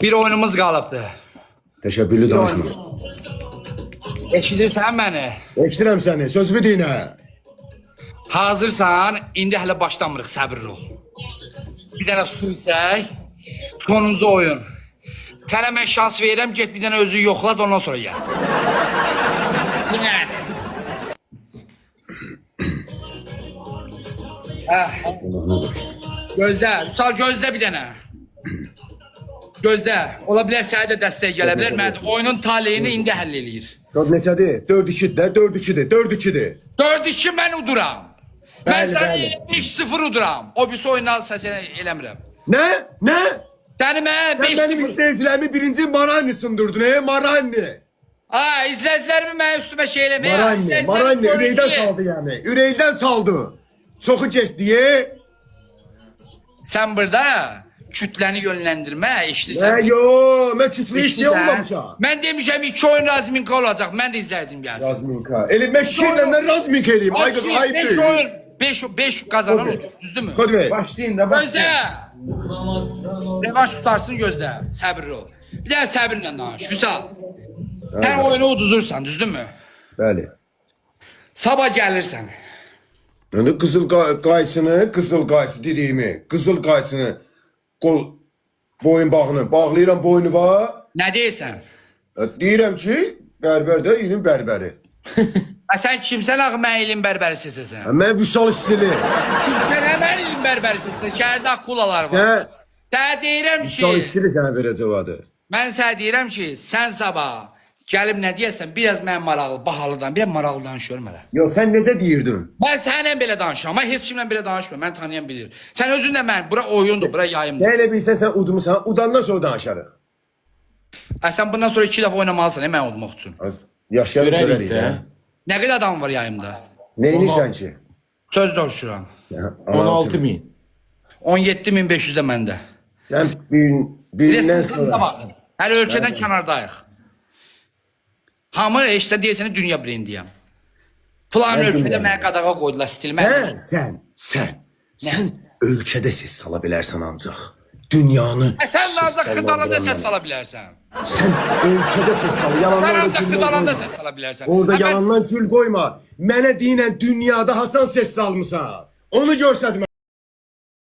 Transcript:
Bir oyunumuz qalıbdı. Teşekkürlü danışma. Eşidirsən məni? Eşdirəm səni, sözümü dinə. Hazırsan, indi hələ başlamırıq, səbirli ol. Bir dənə su içək, sonuncu oyun. Sənə mən şans verirəm, get bir dənə özü yoxlat, ondan sonra gəl. Yəni. Gözlə, Vüsal gözlə bir dənə. Gözlə, ola bilər sənə də dəstək gələ bilər, mən oyunun taleyini indi həll eləyir. Şod neçədir? 4-2-dir də, 4-2-dir, 4-2-dir. 4-2 mən uduram. Mən Bəli, səni bəli. 5-0 uduram. O birisi oyundan sənə eləmirəm. Nə? Nə? Səni mən Sən mənim 5-0... izləyicilərimi birinci Maranni sındırdın, Maranni. Aa, izləyicilərimi mən üstümə şey eləməyə... Maranni, Maranni ürəkdən saldı yəni. Ürəkdən saldı. Çoxu getdiyi. Sən burada kütləni yönləndirmə, Nə eşitirsən. yo, mən kütlü işləyə olmamışam. Mən demişəm 2 oyun Razminka olacaq, mən də izləyicim gəlsin. Razminka. Elə mən şişirdən mən Razminka eləyim. Aydın, ayıp 5 deyil. oyun, 5 kazanan olur, düzdür mü? Kod ver. Başlayın da başlayın. Gözlə. Revanş tutarsın gözlə, səbirli ol. Bir də səbirlə danış, Vüsal. Sən oyunu uduzursan, düzdür mü? Bəli. Sabah gəlirsən. İndi qızıl qayçını dediyimi, qızıl qayçını qol boyun bağını bağlayıram boynuma. Nə deyirsən? Deyirəm ki, bərbərdə ilin bərbəri. Sən kimsən axı mən ilin bərbəri seçəsən? Mən Vüsal istili. Kimsən həmən ilin bərbəri seçəsən? Şəhərdə kulalar var. Sən Sənə deyirəm Vüsal ki, istili sənə verəcək adı. mən sənə deyirəm ki, sən sabah gəlib nə deyəsən, biraz mən maraqlı, bahalıdan, biraz maraqlı danışıyorum hələ. Yo, sən necə deyirdin? Mən səninlə belə danışıram, amma heç kimlə belə danışmıyorum, mən tanıyan bilir. Sən özün də mən, bura oyundur, bura yayımdır. Sən elə bilsən sən udmusan, udandan sonra danışarıq. Sən bundan sonra 2 dəfə oynamalısan, mən olmaq üçün. Yaşayalım Görərik görərik də. də. Nə qədər adam var yayımda? Neynirsən ki? Söz danışıram. 16.000. 17.500 də məndə. Sən birindən Respublikamıza sonra. baxın. Hələ ölkədən kənardayıq. Hamı eşitsə deyəsəni dünya brendiyəm. Falan Mən ölkədə dünya mənə qadağa qoydular, stilmə. Sən ölkədə ses sala bilərsən ancaq. Dünyanı Sən ses ancaq xırdalanda sallandıran səs sala bilərsən. Sən ölkədə ses sal, Sən yalandan ancaq xırdalanda səs sala bilərsən. Orada Ha, mən- yalandan gül qoyma. Mənə deyinən dünyada Hasan ses salmısan. Onu görsədim.